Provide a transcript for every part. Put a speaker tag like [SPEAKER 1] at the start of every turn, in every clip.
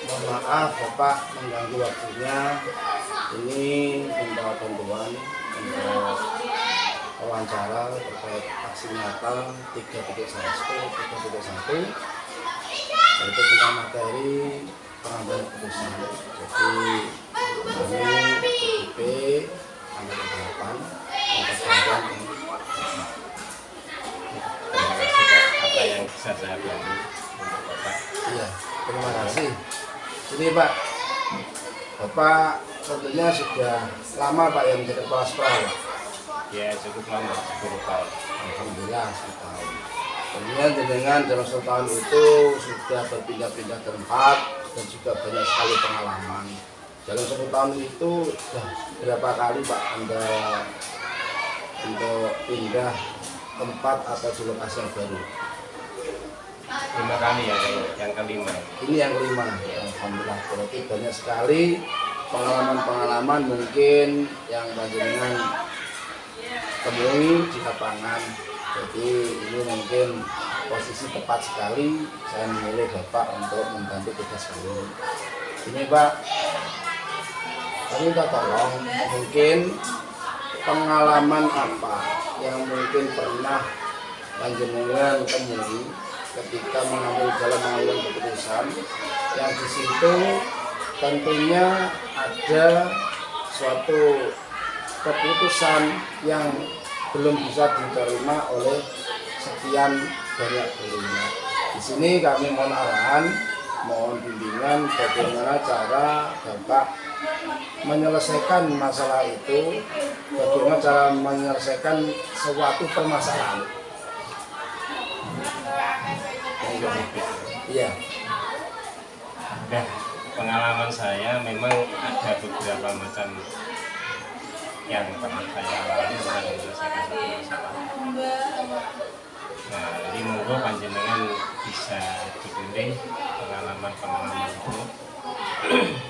[SPEAKER 1] Mohon maaf Bapak mengganggu waktunya. Ini minta bantuan untuk wawancara terkait aksi nyata 3.1 yaitu punya materi pengambilan keputusan. Jadi kami BP tanggal 8 mempersiapkan ini.
[SPEAKER 2] Terima kasih Pak. Apa yang bisa saya bantu untuk Bapak?
[SPEAKER 1] Iya, terima kasih. Ini Pak, Bapak tentunya sudah lama Pak yang menjadi kepala sekolah.
[SPEAKER 2] Ya cukup lama, 10 tahun.
[SPEAKER 1] Alhamdulillah 10 tahun. Kemudian dengan dalam 10 tahun itu sudah berpindah-pindah tempat dan juga banyak sekali pengalaman. Dalam 10 tahun itu sudah berapa kali Pak Anda untuk pindah tempat atau di lokasi yang baru?
[SPEAKER 2] 5 kali ya, yang kelima.
[SPEAKER 1] Ini yang kelima. Alhamdulillah, berarti banyak sekali pengalaman-pengalaman mungkin yang panjenengan temui di lapangan. Jadi ini mungkin posisi tepat sekali saya memilih Bapak untuk membantu tugas kami. Ini Pak, kami minta tolong mungkin pengalaman apa yang mungkin pernah panjenengan temui ketika mengambil keputusan yang di situ tentunya ada suatu keputusan yang belum bisa diterima oleh sekian banyak pengguna. Di sini kami mohon arahan, mohon bimbingan bagaimana cara Bapak menyelesaikan masalah itu, bagaimana cara menyelesaikan suatu permasalahan. Iya.
[SPEAKER 2] Nah, pengalaman saya memang ada beberapa macam yang pernah saya alami dalam menyelesaikan satu masalah. Nah, jadi monggo panjenengan bisa dipilih pengalaman-pengalaman itu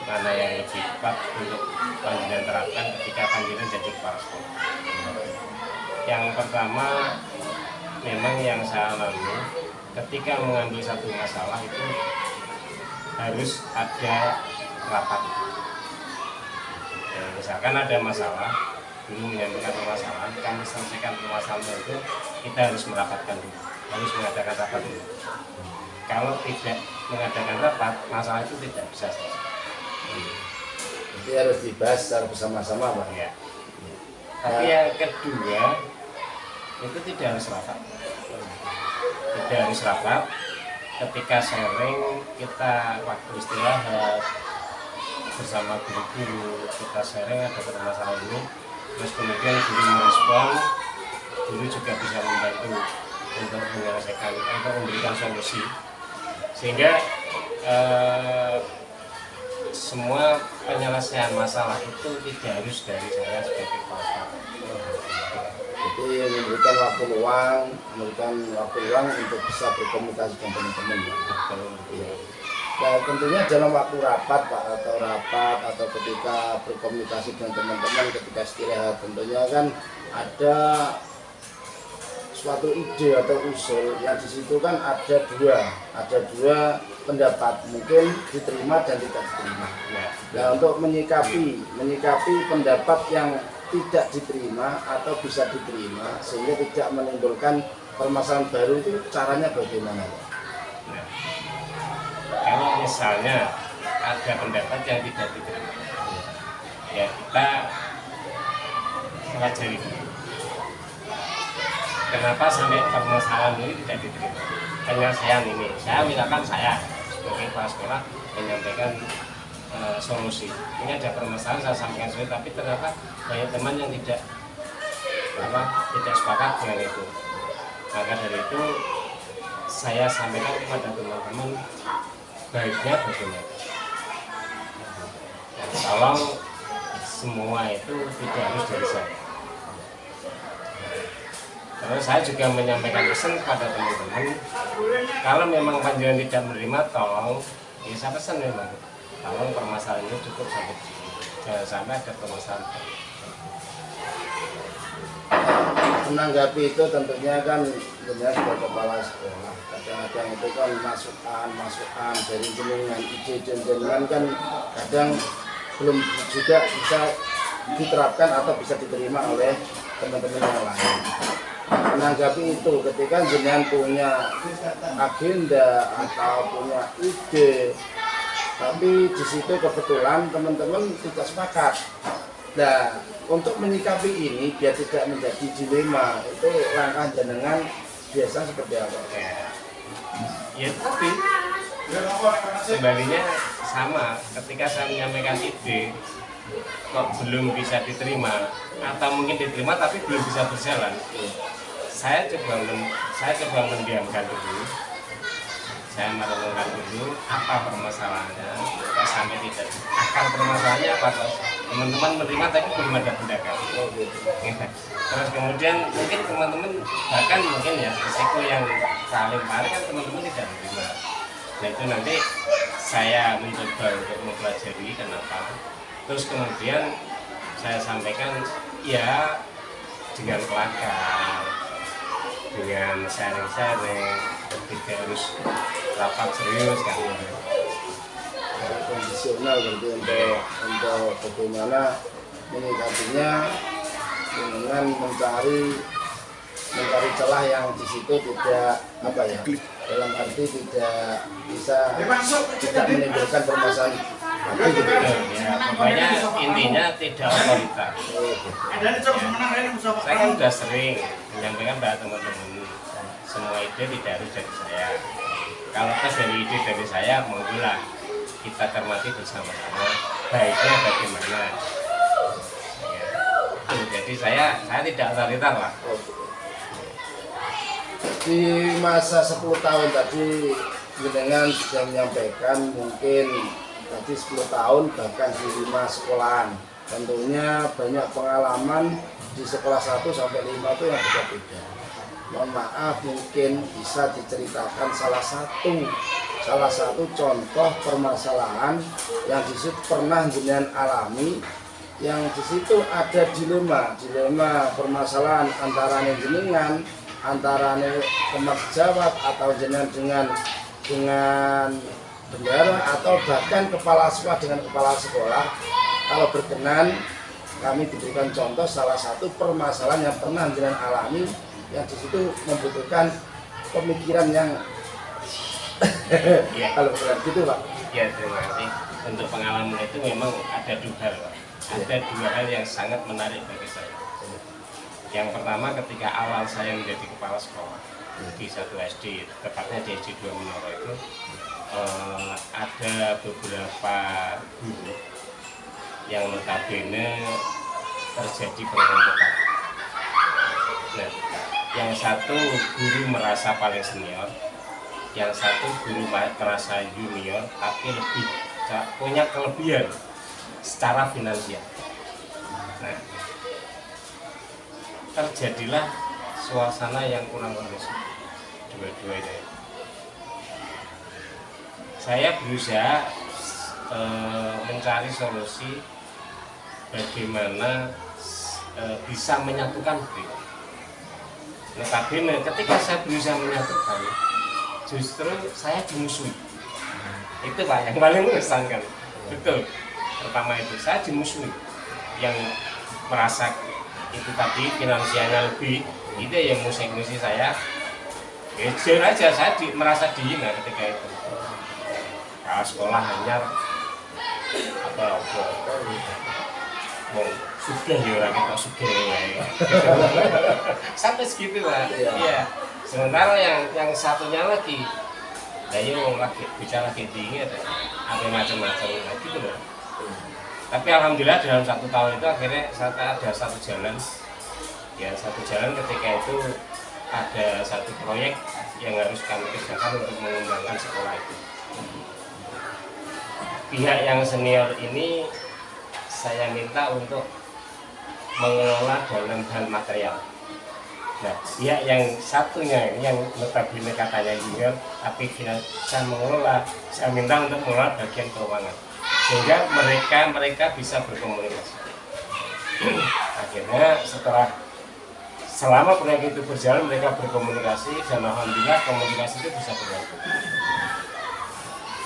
[SPEAKER 2] mana yang lebih tepat untuk panjenengan terapkan ketika panjenengan jadi kepala sekolah. Yang pertama, memang yang saya alami ketika mengambil satu masalah itu harus ada rapat. Ya, misalkan ada masalah, dulu menyampaikan permasalahan, kami selesaikan permasalahan itu, kita harus merapatkan dulu, harus mengadakan rapat dulu. Kalau tidak mengadakan rapat, masalah itu tidak bisa selesai.
[SPEAKER 1] Jadi harus dibahas secara bersama-sama Pak.
[SPEAKER 2] Ya. Tapi yang kedua, itu tidak harus rapat. Tidak harus rapat. Ketika sharing, kita waktu istirahat bersama guru-guru, kita sharing ada permasalahan ini, terus kemudian guru merespon, guru juga bisa membantu untuk menyelesaikan atau memberikan solusi, sehingga semua penyelesaian masalah itu tidak harus dari saya sebagai kepala sekolah.
[SPEAKER 1] Jadi memberikan waktu luang untuk bisa berkomunikasi dengan teman-teman. Nah tentunya dalam waktu rapat Pak, atau ketika berkomunikasi dengan teman-teman ketika istirahat, tentunya kan ada suatu ide atau usul yang di situ kan ada dua pendapat, mungkin diterima dan tidak diterima. Nah untuk menyikapi pendapat yang tidak diterima atau bisa diterima sehingga tidak menimbulkan permasalahan baru, itu caranya bagaimana?
[SPEAKER 2] Nah, kalau misalnya ada pendapat yang tidak diterima, ya kita pelajari dulu. Kenapa sampai permasalahan ini tidak diterima? Penyelesaian ini, misalkan saya sebagai kepala sekolah menyampaikan solusi. Ini ada permasalahan saya sampaikan solusi, tapi ternyata banyak teman yang tidak sepakat dengan itu. Maka dari itu saya sampaikan kepada teman-teman baiknya bagaimana. Tolong semua itu tidak harus dari saya. Terus saya juga menyampaikan pesan kepada teman-teman, kalau memang panjenengan tidak menerima, tolong, ya saya pesan memang, tolong permasalahan ini cukup sampai di sini, jangan sampai ada permasalahan.
[SPEAKER 1] menanggapi itu tentunya kan benar sebagai kepala sekolah kadang-kadang itu kan masukan dari jenengan ide jenengan kan kadang belum juga bisa diterapkan atau bisa diterima oleh teman-teman yang lain. Menanggapi itu ketika jenengan punya agenda atau punya ide tapi di situ kebetulan teman-teman tidak sepakat. Nah, untuk menyikapi ini biar tidak menjadi dilema, itu langkah jenengan biasa seperti apa?
[SPEAKER 2] Ya tapi kembalinya sama, ketika saya menyampaikan ide kok belum bisa diterima atau mungkin diterima tapi belum bisa berjalan, saya coba mendiamkan dulu, saya merenungkan dulu apa permasalahannya, kok sampai tidak akar permasalahannya apa kok teman-teman menerima tapi belum ada tindakan. Terus kemudian mungkin teman-teman bahkan mungkin ya risiko yang paling parah kan teman-teman tidak menerima. Nah itu nanti saya mencoba untuk mempelajari kenapa. Terus kemudian saya sampaikan ya dengan kelakar, dengan sharing-sharing, tidak harus rapat serius kan.
[SPEAKER 1] Kondisional berarti untuk bagaimana menyikapinya dengan mencari celah yang di situ tidak apa ya, dalam arti tidak bisa tidak menimbulkan permasalahan lagi gitu.
[SPEAKER 2] Ya, pokoknya intinya tidak otoriter. Saya kan sudah sering menyampaikan pada teman-teman semua ide tidak harus dari saya. Kalau pas dari ide dari saya monggolah kita cermati bersama-sama baiknya bagaimana. Ya. Jadi saya tidak otoriter lah.
[SPEAKER 1] Di masa 10 tahun tadi jenengan sudah menyampaikan mungkin tadi 10 tahun bahkan di 5 sekolahan. Tentunya banyak pengalaman di sekolah 1 sampai 5 itu yang berbeda. Mohon maaf mungkin bisa diceritakan salah satu contoh permasalahan yang di situ pernah jenengan alami, yang di situ ada dilema permasalahan antara jenengan, antara pemerjawab atau jenengan dengan bendara atau bahkan kepala sekolah dengan kepala sekolah. Kalau berkenan kami diberikan contoh salah satu permasalahan yang pernah jenengan alami yang di situ membutuhkan pemikiran yang
[SPEAKER 2] ya.
[SPEAKER 1] Kalau berat gitu Pak.
[SPEAKER 2] Ya terima kasih. Untuk pengalaman itu memang ada dua hal Pak. Ada dua hal yang sangat menarik bagi saya. Yang pertama ketika awal saya menjadi kepala sekolah di satu SD, tepatnya di SD 2 Minoro itu ada beberapa guru yang notabene terjadi pengelompokan. Nah, yang satu guru merasa paling senior, yang satu guru merasa junior, tapi lebih punya kelebihan secara finansial. Nah, terjadilah suasana yang kurang kondusif dua-duanya. Saya berusaha mencari solusi bagaimana bisa menyatukan beliau. Notabene ketika saya berusaha menyatukan, justru saya dimusuhi. Itu Pak yang paling mengesankan. Betul. Pertama itu saya dimusuhi, yang merasa itu tadi finansialnya lebih, itu yang musik-musik saya. Jujur aja saya merasa dihina ketika itu. Kalau sekolah hanya apa sudah ya orang kita sudah ya. Sampai segitu lah. Iya. Sementara yang satunya lagi, yuk lagi bicara lagi tinggi ada macam-macam gitu loh. Tapi alhamdulillah dalam 1 tahun itu akhirnya ada satu jalan. Ya satu jalan ketika itu ada satu proyek yang harus kami kerjakan untuk mengembangkan sekolah itu. Pihak yang senior ini saya minta untuk mengelola dalam hal material. Nah, pihak yang satunya yang notabene katanya junior, tapi saya mengelola, saya minta untuk mengelola bagian keuangan, sehingga mereka bisa berkomunikasi. Akhirnya setelah selama proyek itu berjalan mereka berkomunikasi dan alhamdulillah komunikasi itu bisa berlangsung.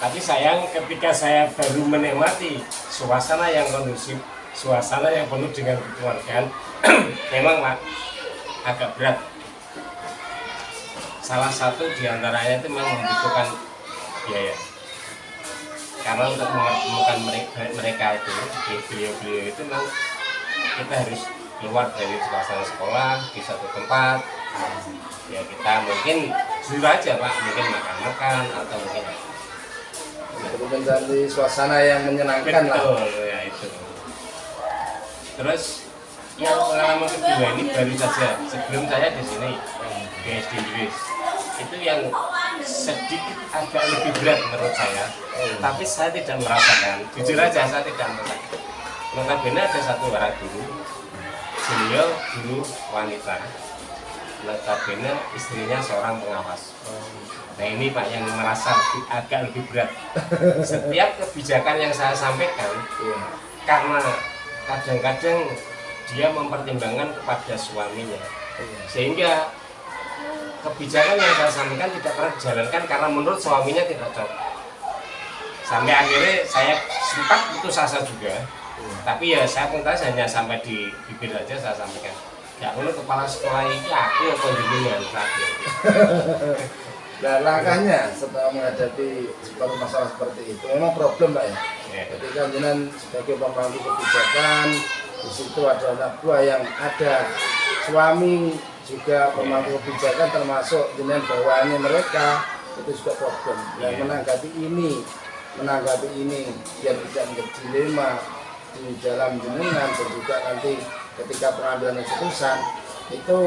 [SPEAKER 2] Tapi sayang ketika saya baru menikmati suasana yang kondusif, suasana yang penuh dengan kekeluargaan, memang Pak, agak berat. Salah satu diantaranya itu memang membutuhkan biaya. Karena untuk mempertemukan mereka itu, beliau-beliau itu memang kita harus keluar dari suasana sekolah di satu tempat. Ya kita mungkin jujur aja Pak, mungkin makan-makan atau mungkin
[SPEAKER 1] untuk mencari suasana yang menyenangkan lah.
[SPEAKER 2] Betul, ya itu. Terus yang pengalaman kedua ini baru saja sebelum saya di sini di SD Inggris itu yang sedikit agak lebih berat menurut saya, tapi saya tidak merasakan. Jujur aja saya tidak merasakan. Notabene ada satu orang guru, beliau guru wanita, notabene istrinya seorang pengawas. Nah ini Pak yang merasa agak lebih berat. Setiap kebijakan yang saya sampaikan, karena kadang-kadang dia mempertimbangkan kepada suaminya, sehingga kebijakan yang saya sampaikan tidak pernah dijalankan karena menurut suaminya tidak cocok. Sampai akhirnya saya sempat putus asa juga. Tapi ya saya tuntas hanya sampai di bibir saja saya sampaikan. Ya kalau kepala sekolah ini aku atau jenengan terakhir.
[SPEAKER 1] Nah langkahnya setelah menghadapi sebuah masalah seperti itu memang problem Pak ya. Ketika jenengan sebagai pemangku kebijakan, di situ ada anak buah yang ada suami juga pemangku kebijakan termasuk jenengan bawaannya mereka, itu juga problem. Dan menanggapi ini biar tidak menjadi dilema di dalam jenengan dan juga nanti ketika pengambilan keputusan itu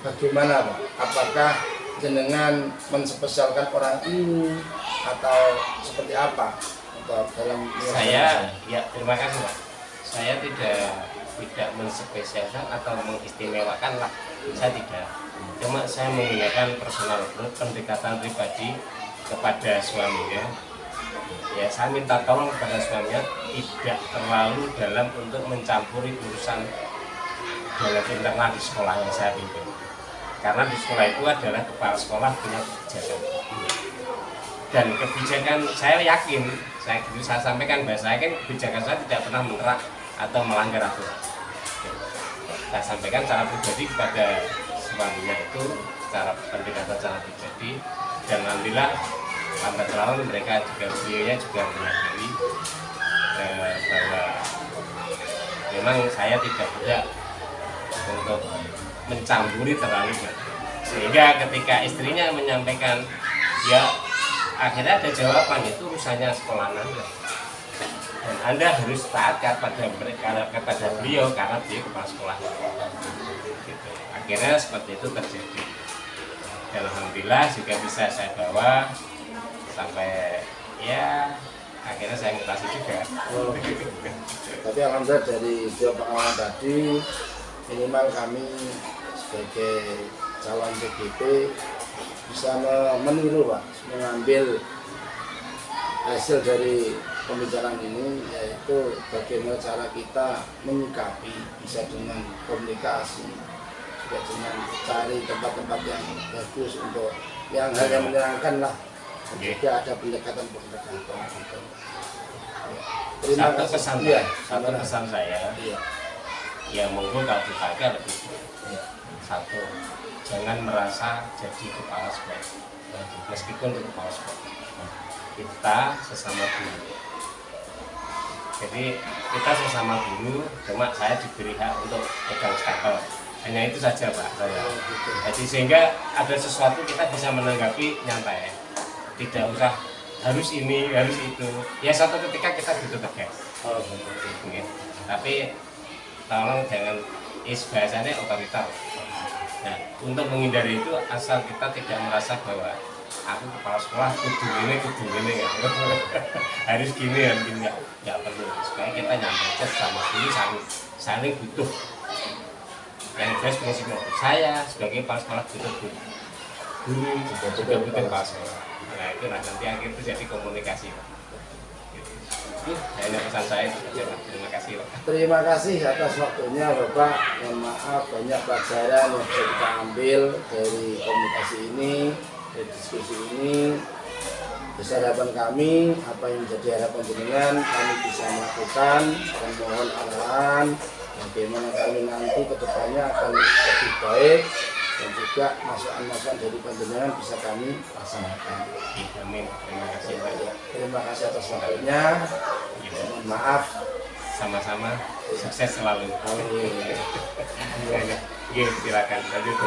[SPEAKER 1] bagaimana Pak? Apakah jenengan menspesialkan orang ini atau seperti apa untuk dalam
[SPEAKER 2] saya ya terima kasih Pak. Saya tidak menspesialkan atau mengistimewakan lah, saya tidak. Cuma saya menggunakan personal growth, pendekatan pribadi kepada suaminya. Ya saya minta tolong kepada suaminya tidak terlalu dalam untuk mencampuri urusan dalam internal di sekolah yang saya pimpin. Karena di sekolah itu adalah kepala sekolah punya kebijakan. Dan kebijakan saya yakin, saya sampaikan bahwa saya kan kebijakan saya tidak pernah menerak atau melanggar aturan. Saya sampaikan secara pribadi kepada suaminya itu secara pendekatan secara pribadi dan alhamdulillah lambat laun mereka juga beliaunya juga menyadari bahwa memang saya tidak berhak untuk mencampuri terlalu banyak. Sehingga ketika istrinya menyampaikan ya akhirnya ada jawaban itu urusannya sekolah Anda dan Anda harus taat kepada beliau karena beliau kepala sekolah gitu. Akhirnya seperti itu terjadi dan alhamdulillah juga bisa saya bawa sampai ya akhirnya saya mutasi juga.
[SPEAKER 1] Tapi alhamdulillah dari dua pengalaman tadi minimal kami sebagai calon PGP bisa meniru Pak, mengambil hasil dari pembicaraan ini yaitu bagaimana cara kita menyikapi bisa dengan komunikasi juga dengan cari tempat-tempat yang bagus untuk yang hal yang menyenangkan lah. Juga ada pendekatan gitu.
[SPEAKER 2] Terima kasih. Satu pesan saya. Ya monggo kalau dipakai lebih. Satu, jangan merasa jadi kepala sekolah. Meskipun di kepala sekolah. Kita sesama guru. Jadi kita sesama guru, cuma saya diberi hak untuk pegang stempel. Hanya itu saja Pak saya. Jadi sehingga ada sesuatu kita bisa menanggapi nyantai. Tidak usah harus ini, harus itu. Ya suatu ketika kita butuh tegas. Tapi tolong jangan bahasanya otoriter. Nah, untuk menghindari itu asal kita tidak merasa bahwa aku kepala sekolah kudu ini ya. harus gini nggak perlu. Supaya kita nyampaikan sama guru saling butuh. Yang jelas prinsip saya sebagai kepala sekolah butuh guru juga butuh kepala sekolah. Nah itu nanti akhirnya terjadi komunikasi. Gitu. Hanya pesan saya itu saja, Pak. Terima kasih, Pak.
[SPEAKER 1] Terima kasih atas waktunya Bapak. Mohon maaf banyak pelajaran yang bisa kita ambil dari komunikasi ini, dari diskusi ini. Besar harapan kami, apa yang menjadi harapan jenengan kami bisa melakukan, dan mohon arahan bagaimana kami nanti ke depannya akan lebih baik, dan juga masukan-masukan dari panjenengan bisa kami laksanakan.
[SPEAKER 2] Amin. Terima kasih, Pak.
[SPEAKER 1] Terima kasih atas waktunya. Mohon maaf.
[SPEAKER 2] Sama-sama. Sukses selalu.
[SPEAKER 1] Amin.
[SPEAKER 2] Oke, silakan lanjut.